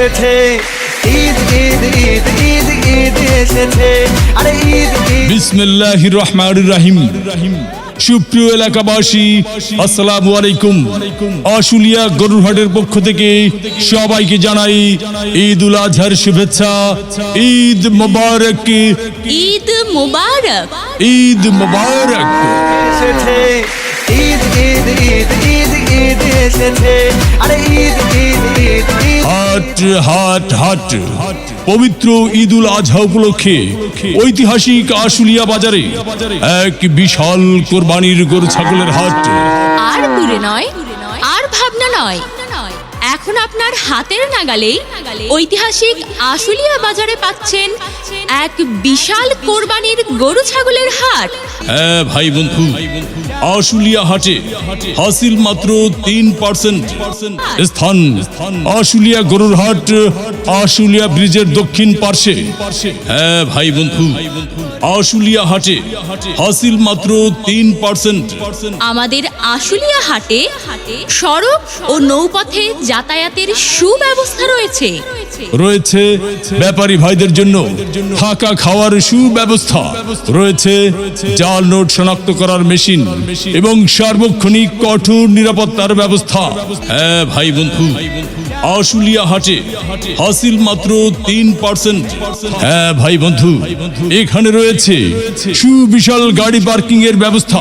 এসেছে ঈদ ঈদ ঈদ ঈদ ঈদ এসেছে আরে ঈদ ঈদ। বিসমিল্লাহির রহমানির রহিম। সুপ্রিয় এলাকাবাসী, আসসালামু আলাইকুম। আশুলিয়া গরুরহাটের পক্ষ থেকে সবাইকে জানাই ঈদ উল আজহার শুভেচ্ছা। ঈদ মোবারক, ঈদ মুবারক, ঈদ মোবারক। এসেছে ঈদ ঈদ ঈদ ঈদ ঈদ এসেছে আরে ঈদ ঈদ ঈদ ঈদ। হাট হাট হাট পবিত্র ঈদ উল আজহা উপলক্ষে ঐতিহাসিক আশুলিয়া বাজারে এক বিশাল কোরবানির গরু ছাগলের হাট। আর দূরে নয়, আর ভাবনা নয়, এখন আপনার হাতের নাগালেই ঐতিহাসিক আশুলিয়া বাজারে পাচ্ছেন এক বিশাল কোরবানির গরু ছাগলের হাট। হ্যাঁ ভাই বন্ধু, আশুলিয়া হাটে হাসিল মাত্র 3%। স্থান আশুলিয়া গরুর হাট, আশুলিয়া ব্রিজের দক্ষিণ পার্শ্বে। হ্যাঁ ভাই বন্ধু, আশুলিয়া হাটে হাসিল মাত্র 3%। আমাদের আশুলিয়া হাটে সড়ক ও নৌপথে যাতায়াতের সুব্যবস্থা রয়েছে। রয়েছে ব্যাপারী ভাইদের জন্য থাকা খাওয়ার সুব্যবস্থা, রয়েছে জাল নোট শনাক্ত করার মেশিন এবং সার্বক্ষণিক কঠোর নিরাপত্তার ব্যবস্থা। হ্যাঁ ভাই বন্ধু, আশুলিয়া হাটে হাসিল মাত্র 3%। হ্যাঁ ভাই বন্ধু, এখানে রয়েছে সুবিশাল গাড়ি পার্কিং এর ব্যবস্থা।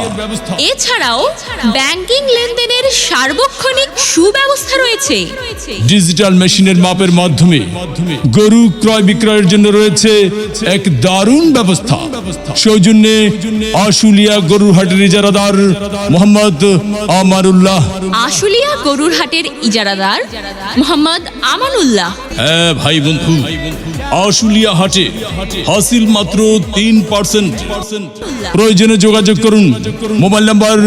এছাড়াও ব্যাংকিং লেনদেনের সার্বক্ষণিক সুব্যবস্থা রয়েছে। ডিজিটাল মেশিনের মাপের মাধ্যমে গরু ক্রয় বিক্রয়ের জন্য রয়েছে এক দারুণ ব্যবস্থা। সৌজন্যে আশুলিয়া গরুর হাটের ইজারাদার মোহাম্মদ আমানুল্লাহ। আশুলিয়া গরুর হাটের ইজারাদার মোহাম্মদ আমানুল্লাহ। হ্যাঁ ভাই বন্ধু, আশুলিয়া হাটে হাসিল মাত্র 3%। প্রয়োজনে যোগাযোগ করুন মোবাইল নাম্বার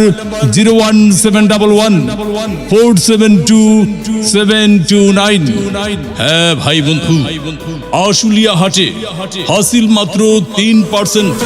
01711472729। হ্যাঁ ভাই বন্ধু, আশুলিয়া হাটে হাসিল মাত্র 3%।